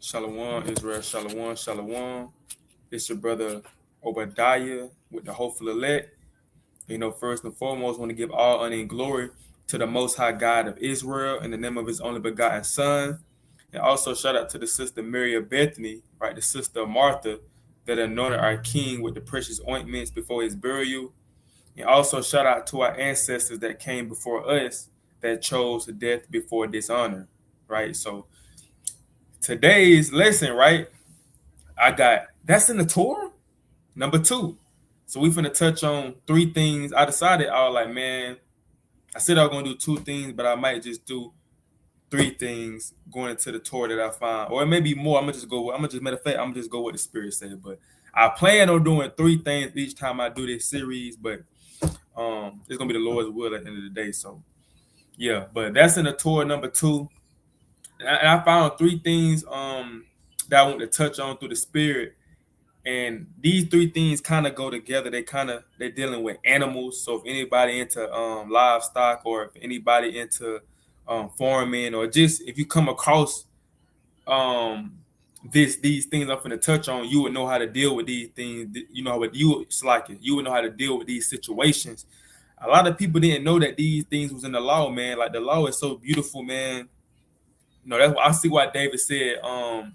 Shalom, Israel, shalom, shalom. It's your brother Obadiah with the hopeful elect. First and foremost, want to give all honor and glory to the Most High God of Israel in the name of His only begotten Son. And also shout out to the sister Mary of Bethany, right, the sister of Martha, that anointed our King with the precious ointments before His burial. And also shout out to our ancestors that came before us that chose death before dishonor, right? So today's lesson, right? I got that's in the Torah, number two. So we finna touch on three things. I decided I was like, man, I said I was gonna do two things, but I might just do three things going into the Torah that I find, or it may be more. Matter of fact, I'm gonna just go what the Spirit said. But I plan on doing three things each time I do this series, but it's gonna be the Lord's will at the end of the day. So yeah, but that's in the Torah number two. And I found three things that I want to touch on through the Spirit. And these three things kind of go together. They're dealing with animals. So if anybody into livestock, or if anybody into farming, or just if you come across these things I'm gonna touch on, you would know how to deal with these things. You know what you it's like it. You would know how to deal with these situations. A lot of people didn't know that these things was in the law, man. Like the law is so beautiful, man. That's why I see why David said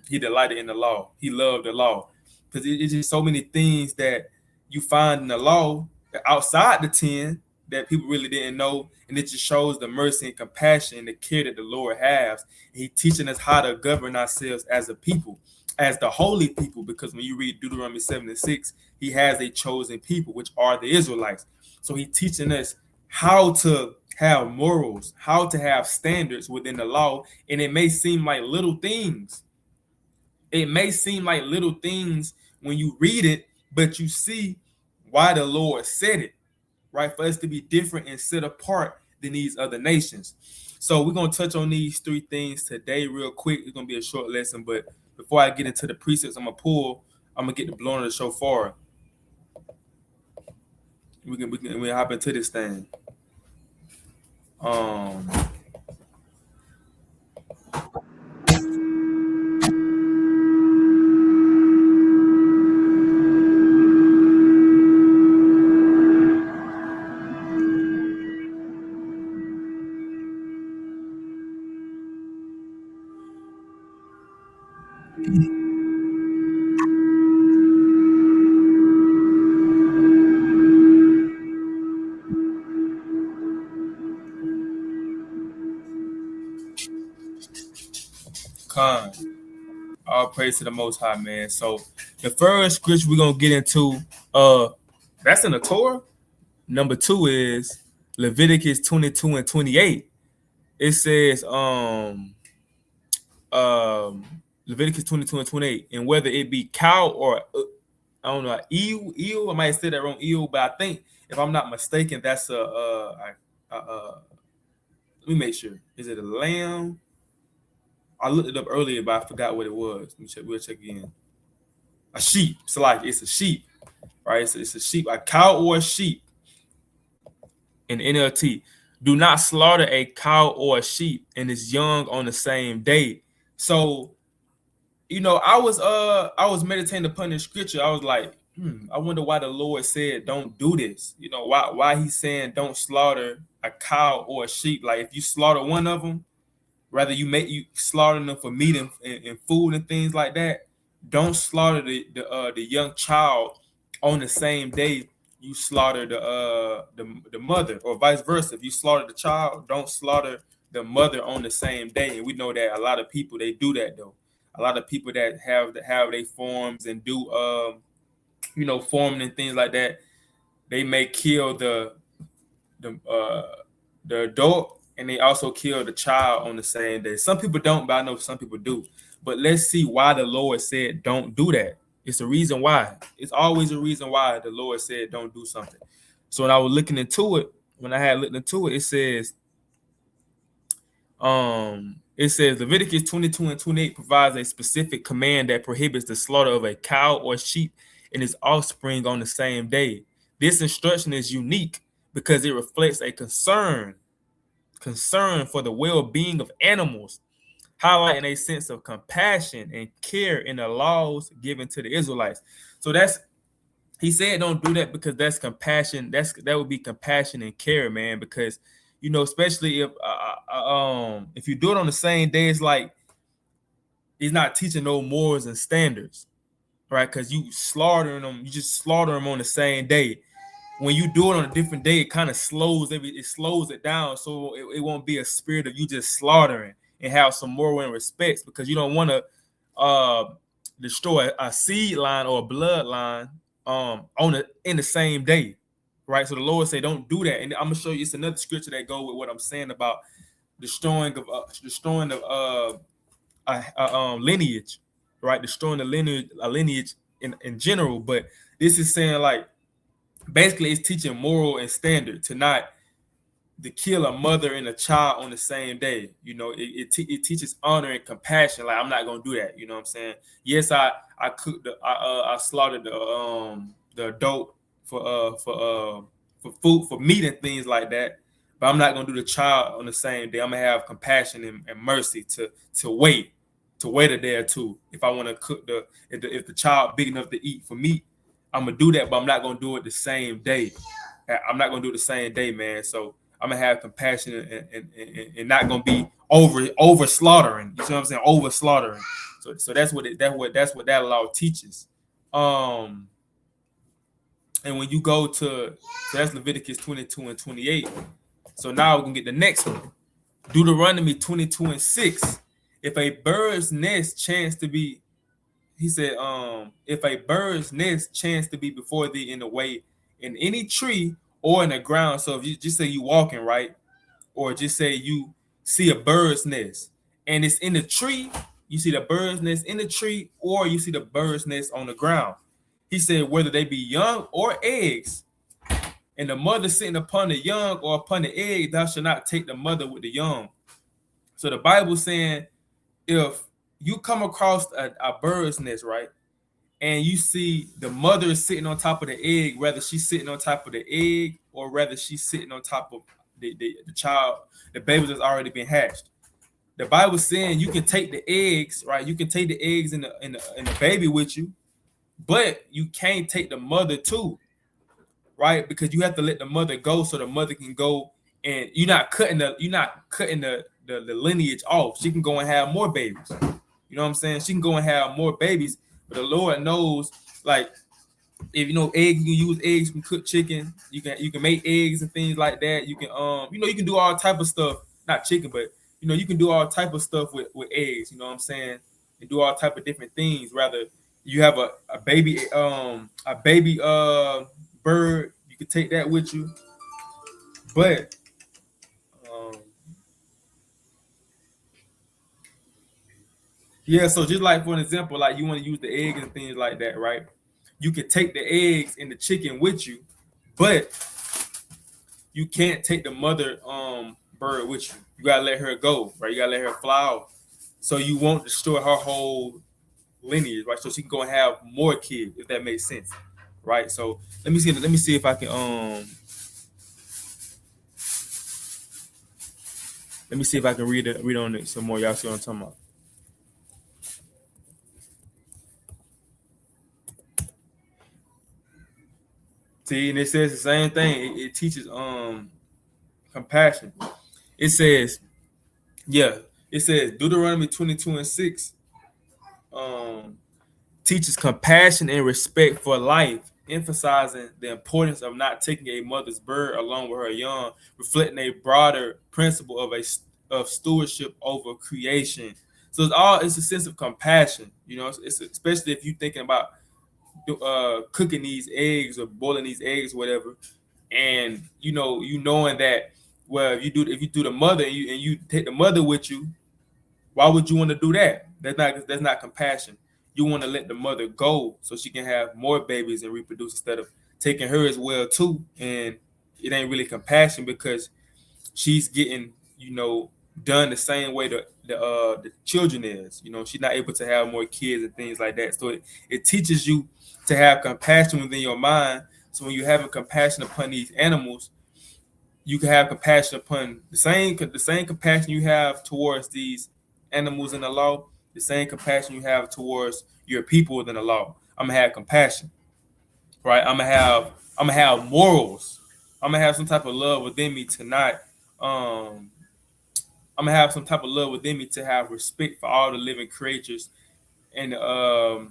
he delighted in the law. He loved the law. Because it's just so many things that you find in the law outside the 10 that people really didn't know. And it just shows the mercy and compassion and the care that the Lord has. And He teaching us how to govern ourselves as a people, as the holy people. Because when you read Deuteronomy 7:6, He has a chosen people, which are the Israelites. So He teaching us how to have morals, how to have standards within the law. And it may seem like little things. It may seem like little things when you read it, but you see why the Lord said it, right? For us to be different and set apart than these other nations. So we're going to touch on these three things today real quick. It's going to be a short lesson, but before I get into the precepts I'm going to get the blowing of the shofar. We hop into this thing. Con. All praise to the Most High, man. So the first scripture we're gonna get into, that's in the Torah. Number two is Leviticus 22 and 28. It says, Leviticus 22 and 28, and whether it be cow or I don't know, eel. I might say that wrong, eel, but I think if I'm not mistaken, that's let me make sure. Is it a lamb? I looked it up earlier, but I forgot what it was. Let me check. We'll check again. A sheep. It's a sheep, right? It's a sheep, a cow or a sheep. In NLT, do not slaughter a cow or a sheep and its young on the same day. So, I was meditating upon the scripture. I was like, I wonder why the Lord said don't do this. Why He's saying don't slaughter a cow or a sheep. Like if you slaughter one of them, rather you slaughter them for meat and food and things like that. Don't slaughter the young child on the same day you slaughter the mother, or vice versa. If you slaughter the child, don't slaughter the mother on the same day. And we know that a lot of people, they do that though. A lot of people that have their forms and do forming and things like that, they may kill the adult, and they also kill the child on the same day. Some people don't, but I know some people do. But let's see why the Lord said don't do that. It's a reason why. It's always a reason why the Lord said don't do something. So when I was looking into it, it says, Leviticus 22 and 28 provides a specific command that prohibits the slaughter of a cow or sheep and its offspring on the same day. This instruction is unique because it reflects a concern for the well-being of animals, highlighting a sense of compassion and care in the laws given to the Israelites. So that's he said don't do that because that's compassion. That would be compassion and care, man. Because especially if you do it on the same day, it's like he's not teaching no morals and standards, right? Because you just slaughter them on the same day. When you do it on a different day, it kind of slows it down, so it won't be a spirit of you just slaughtering and have some moral and respects, because you don't want to destroy a seed line or a bloodline in the same day, right? So the Lord say don't do that, and I'm gonna show you. It's another scripture that go with what I'm saying about destroying of lineage, right? Destroying a lineage in general, but this is saying like basically it's teaching moral and standard to not to kill a mother and a child on the same day. It teaches honor and compassion. Like, I'm not gonna do that. You know what I'm saying? Yes, I cooked I slaughtered the adult for food, for meat and things like that. But I'm not gonna do the child on the same day. I'm gonna have compassion and mercy to wait a day or two. If I want to cook if the child big enough to eat for meat, I'm gonna do that, but I'm not gonna do it the same day. I'm not gonna do it the same day, man. So I'm gonna have compassion and not gonna be over slaughtering. You see what I'm saying? Over slaughtering. So that's what that law teaches. And when you go to that's Leviticus 22 and 28. So now we can get the next one. Deuteronomy 22:6. If a bird's nest chance to be, he said, if a bird's nest chance to be before thee in the way, in any tree or in the ground. So if you just say you walking, right? Or just say you see a bird's nest and it's in the tree, you see the bird's nest in the tree, or you see the bird's nest on the ground. He said, whether they be young or eggs, and the mother sitting upon the young or upon the egg, thou shalt not take the mother with the young. So the Bible's saying, if you come across a bird's nest, right, and you see the mother is sitting on top of the egg, whether she's sitting on top of the egg or whether she's sitting on top of the child, the baby that's already been hatched. The Bible's saying you can take the eggs, right? You can take the eggs and the baby with you, but you can't take the mother too, right? Because you have to let the mother go so the mother can go, and you're not cutting the lineage off. She can go and have more babies. You know what I'm saying? She can go and have more babies, but the Lord knows, like, if eggs, you can use eggs, you can cook chicken, you can make eggs and things like that. You can you can do all type of stuff, not chicken, but you can do all type of stuff with eggs, you know what I'm saying? And do all type of different things. Rather you have a baby bird, you can take that with you. But yeah, so just like for an example, like you want to use the eggs and things like that, right? You can take the eggs and the chicken with you, but you can't take the mother bird with you. You gotta let her go, right? You gotta let her fly off. So you won't destroy her whole lineage, right? So she can go and have more kids, if that makes sense, right? So let me see if I can let me see if I can read on it some more. Y'all see what I'm talking about? See, and it says the same thing. It teaches compassion. It says, Deuteronomy 22:6 teaches compassion and respect for life, emphasizing the importance of not taking a mother's bird along with her young, reflecting a broader principle of stewardship over creation. So it's a sense of compassion, it's especially if you're thinking about cooking these eggs or boiling these eggs, whatever, and knowing that, well, if you do the mother and you take the mother with you, why would you want to do that? That's not compassion. You want to let the mother go so she can have more babies and reproduce instead of taking her as well too. And it ain't really compassion because she's getting done the same way the children is. She's not able to have more kids and things like that. So it teaches you to have compassion within your mind. So when you're having compassion upon these animals, you can have compassion upon the same compassion you have towards these animals in the law, the same compassion you have towards your people within the law. I'm gonna have compassion, right? I'm gonna have morals. I'm gonna have some type of love within me to not. Um, I'm gonna have some type of love within me to have respect for all the living creatures and for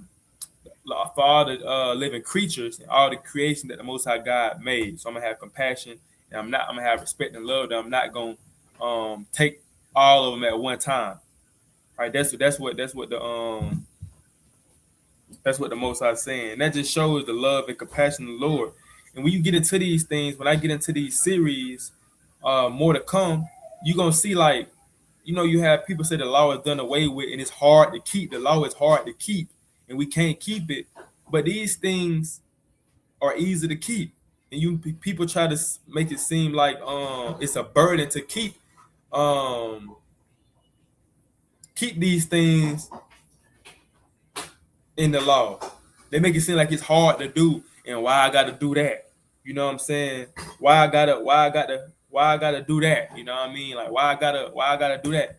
all the living creatures and all the creation that the Most High God made. So I'm gonna have compassion, and I'm gonna have respect and love. That I'm not gonna take all of them at one time. Right? That's what the Most High is saying. And that just shows the love and compassion of the Lord. And when you get into these things, when I get into these series, more to come, you're gonna see like, you have people say the law is done away with and it's hard to keep. The law is hard to keep and we can't keep it. But these things are easy to keep. And people try to make it seem like it's a burden to um keep these things in the law. They make it seem like it's hard to do and why I gotta do that. You know what I'm saying? Why I gotta do that? You know what I mean? Like why I gotta do that?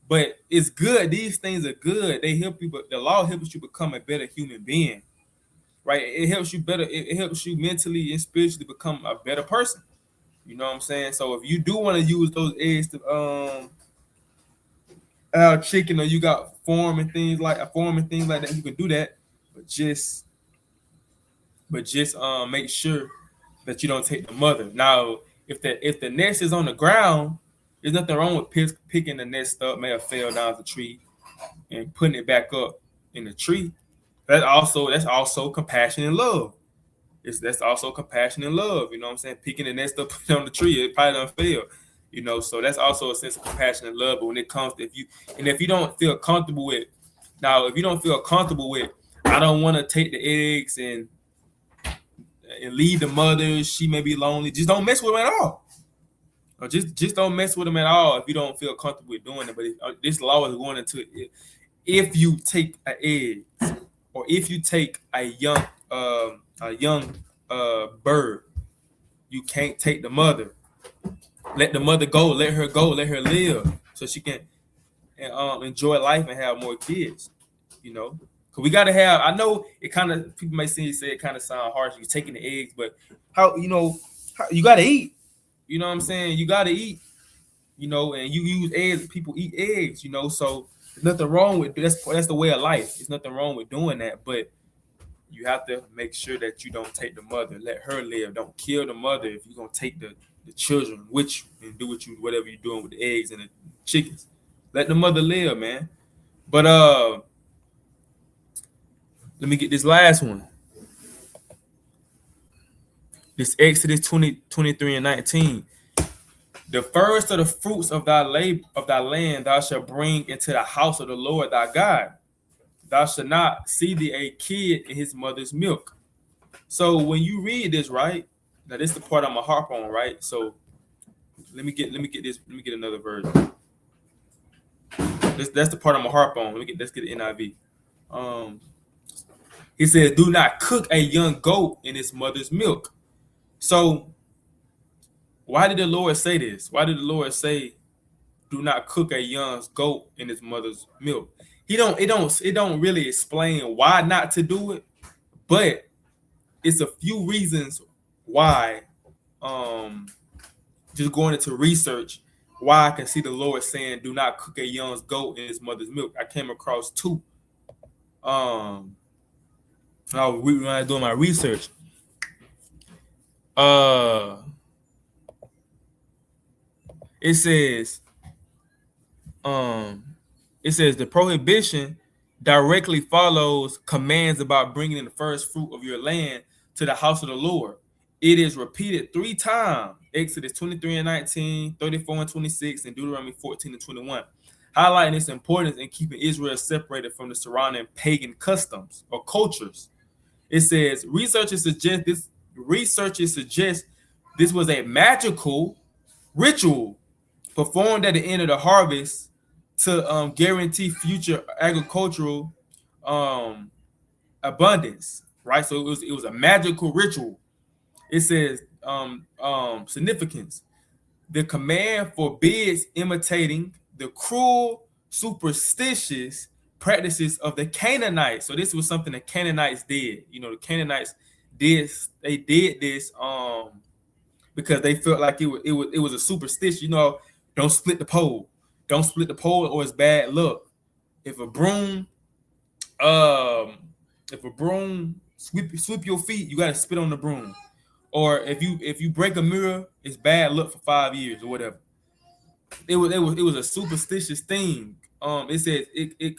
But it's good. These things are good. They help you, but the law helps you become a better human being. Right? It helps you better, it helps you mentally and spiritually become a better person. You know what I'm saying? So if you do want to use those eggs to chicken, or you got form and things like that, you can do that. But just make sure that you don't take the mother. Now, if the nest is on the ground, there's nothing wrong with picking the nest up, may have fell down the tree, and putting it back up in the tree. That's also compassion and love. That's also compassion and love. You know what I'm saying? Picking the nest up, put it on the tree, it probably don't fail. So that's also a sense of compassion and love. But when it comes to if you don't feel comfortable with, I don't want to take the eggs and leave the mother. She may be lonely. Just don't mess with them at all. Or just don't mess with them at all if you don't feel comfortable with doing it. But this law is going into it. If you take an egg, or if you take a young bird, you can't take the mother. Let the mother go. Let her go. Let her live, so she can enjoy life and have more kids. Cause we gotta have. I know it kind of, people may say it kind of sound harsh. You're taking the eggs, but how you gotta eat. You know what I'm saying? You gotta eat. And you use eggs. People eat eggs. So there's nothing wrong with that's the way of life. There's nothing wrong with doing that, but you have to make sure that you don't take the mother. Let her live. Don't kill the mother if you're gonna take the children with you and do whatever you're doing with the eggs and the chickens. Let the mother live, man. But let me get this last one. This Exodus 20:23 and 19. The first of the fruits of thy land thou shalt bring into the house of the Lord thy God. Thou shalt not see thee a kid in his mother's milk. So when you read this, right? Now this is the part I'm gonna harp on, right? So let me get another version. That's the part I'm gonna harp on. Let's get the NIV. He says, "Do not cook a young goat in its mother's milk." So why did the Lord say this? Why did the Lord say, "Do not cook a young goat in its mother's milk"? It don't really explain why not to do it, but it's a few reasons why. Just going into research, why I can see the Lord saying, "Do not cook a young goat in its mother's milk." I came across two. When I was doing my research, it says the prohibition directly follows commands about bringing in the first fruit of your land to the house of the Lord. It is repeated 3 times: Exodus 23 and 19, 34 and 26, and Deuteronomy 14 and 21, highlighting its importance in keeping Israel separated from the surrounding pagan customs or cultures. It says researchers suggest this was a magical ritual performed at the end of the harvest to guarantee future agricultural abundance. Right, so it was a magical ritual. It says significance. The command forbids imitating the cruel superstitious practices of the Canaanites. So this was something the Canaanites did. The Canaanites did this because they felt like it was a superstition. Don't split the pole. Don't split the pole or it's bad luck. If a broom sweep your feet, you gotta spit on the broom. Or if you break a mirror, it's bad luck for 5 years or whatever. It was a superstitious thing. It says it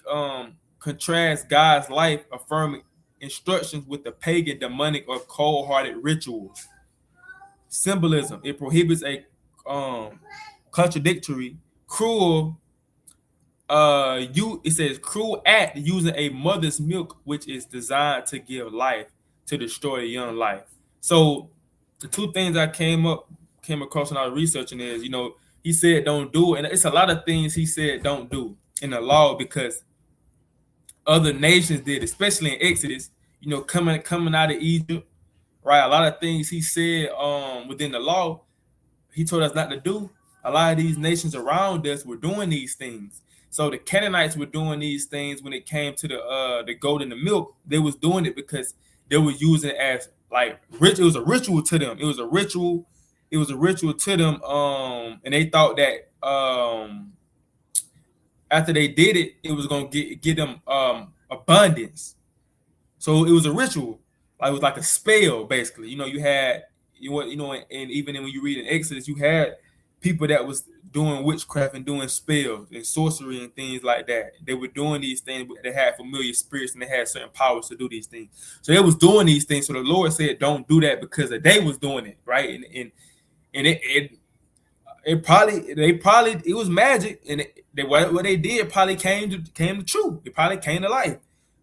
contrasts God's life affirming instructions with the pagan, demonic, or cold-hearted rituals. Symbolism. It prohibits a contradictory, cruel. It says cruel act using a mother's milk, which is designed to give life, to destroy a young life. So the two things I came across when I was researching is, he said don't do it, and it's a lot of things he said don't do in the law because other nations did, especially in Exodus. Coming out of Egypt, right? A lot of things he said within the law, he told us not to do. A lot of these nations around us were doing these things. So the Canaanites were doing these things when it came to the goat and the milk. They was doing it because they were using it as like rich. It was a ritual to them. It was a ritual to them. And they thought that after they did it, it was gonna get them abundance. So it was a ritual. Like it was like a spell, basically. You had and even when you read in Exodus, you had people that was doing witchcraft and doing spells and sorcery and things like that. They were doing these things. They had familiar spirits and they had certain powers to do these things. So they was doing these things. So the Lord said, "Don't do that," because they was doing it, right? And it was magic, and what they did probably came to truth. It probably came to life.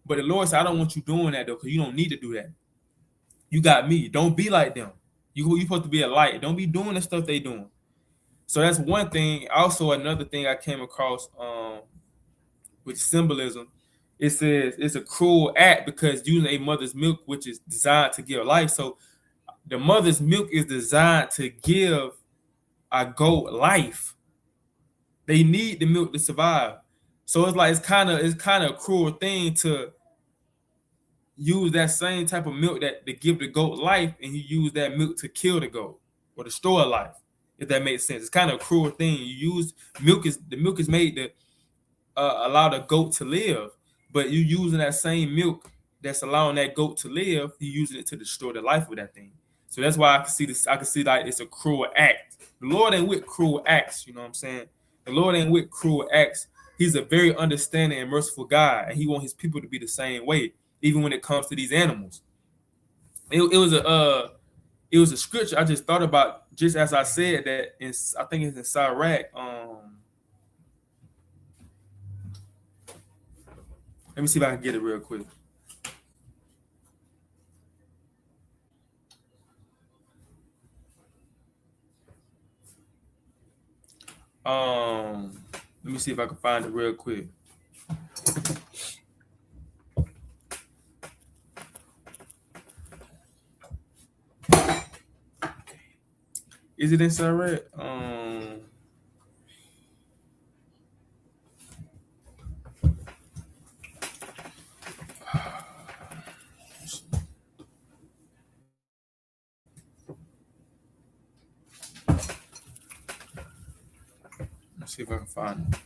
But the Lord said, "I don't want you doing that though, because you don't need to do that. You got me. Don't be like them. You supposed to be a light. Don't be doing the stuff they doing." So that's one thing. Also, another thing I came across with symbolism, it says it's a cruel act because using a mother's milk, which is designed to give life. So the mother's milk is designed to give a goat life. They need the milk to survive. So it's kind of a cruel thing to use that same type of milk that to give the goat life, and you use that milk to kill the goat or destroy life. If that makes sense, it's kind of a cruel thing. You use the milk is made to allow the goat to live, but you using that same milk that's allowing that goat to live, you using it to destroy the life of that thing. So that's why I can see this. I can see like it's a cruel act. The Lord ain't with cruel acts. You know what I'm saying? The Lord ain't with cruel acts. He's a very understanding and merciful God, and He wants His people to be the same way, even when it comes to these animals. It was a scripture I just thought about just as I said that. I think it's in Sirach. Let me see if I can get it real quick. Let me see if I can find it real quick. Is it in Sirach? Let's see if I can find it.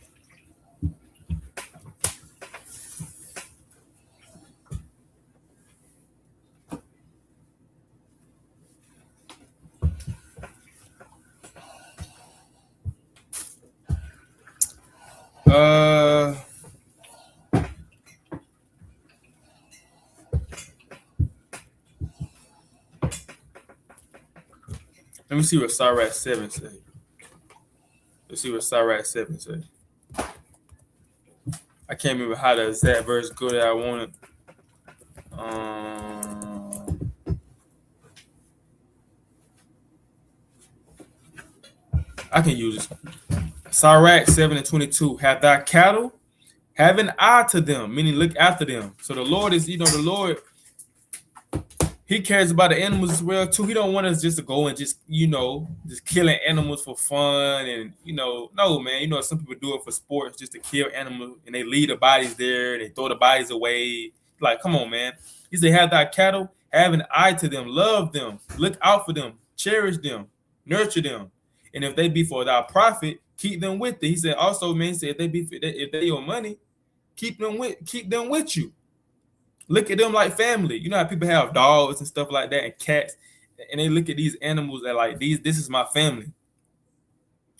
Let me see what Sirach 7 say. Let's see what Sirach 7 say. I can't remember how the exact verse go that I wanted. I can use this. Sirach 7:22. Have thy cattle, have an eye to them, meaning look after them. So the Lord is, the Lord, He cares about the animals as well too. He don't want us just to go and just just killing animals for fun and no man. Some people do it for sports just to kill animals and they leave the bodies there and they throw the bodies away. Like, come on, man. He said, "Have thy cattle, have an eye to them, love them, look out for them, cherish them, nurture them, and if they be for thy profit, keep them with thee." He said, also, man, he said, if they your money, keep them with you. Look at them like family. You know how people have dogs and stuff like that and cats, and they look at these animals and like this is my family.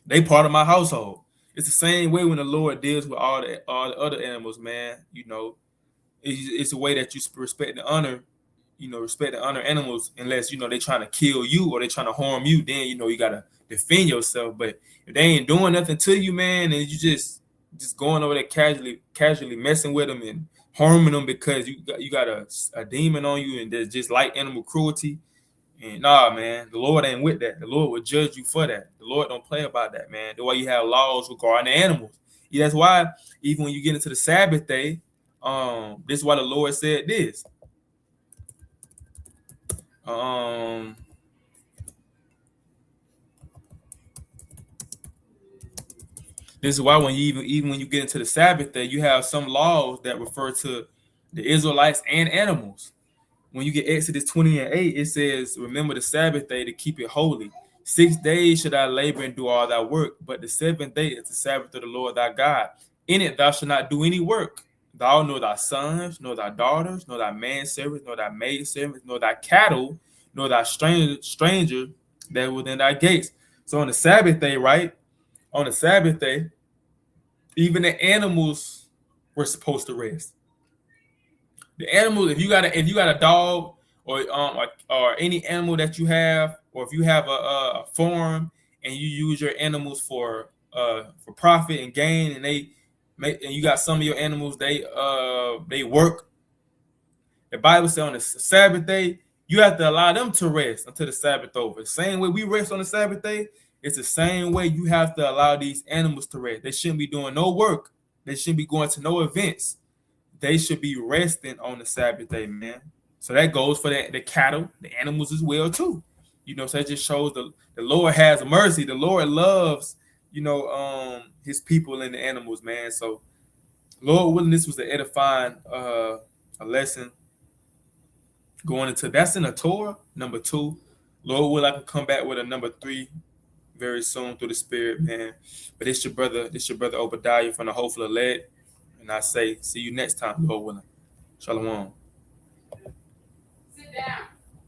They part of my household. It's the same way when the Lord deals with all the other animals, man. It's a way that you respect and honor, respect and honor animals, unless they trying to kill you or they trying to harm you. Then you gotta defend yourself. But if they ain't doing nothing to you, man, and you just going over there casually messing with them and harming them because you got a demon on you and there's just like animal cruelty. And nah, man, the Lord ain't with that. The Lord will judge you for that. The Lord don't play about that, man. That's why you have laws regarding the animals. Yeah, that's why even when you get into the Sabbath day, this is why the Lord said this. This is why when you even when you get into the Sabbath day, you have some laws that refer to the Israelites and animals. When you get Exodus 20:8, it says, "Remember the Sabbath day to keep it holy. 6 days should I labor and do all thy work, but the seventh day is the Sabbath of the Lord thy God. In it thou shalt not do any work. Thou nor thy sons, nor thy daughters, nor thy manservants, nor thy maidservants, nor thy cattle, nor thy stranger that within thy gates." So on the Sabbath day, right? On the Sabbath day, even the animals were supposed to rest. The animals, if you got a dog or any animal that you have, or if you have a farm and you use your animals for profit and gain, and you got some of your animals they work. The Bible says on the Sabbath day you have to allow them to rest until the Sabbath over. The same way we rest on the Sabbath day, it's the same way you have to allow these animals to rest. They shouldn't be doing no work. They shouldn't be going to no events. They should be resting on the Sabbath day, man. So that goes for the cattle, the animals as well too. So it just shows the Lord has mercy. The Lord loves, his people and the animals, man. So Lord willing, this was the edifying a lesson going into that's in the Torah, number 2. Lord will I can come back with a number 3 very soon through the Spirit, man. But it's your brother Obadiah from the Hopeful Elect. And I say, see you next time, Lord willing. Shalom. Sit down.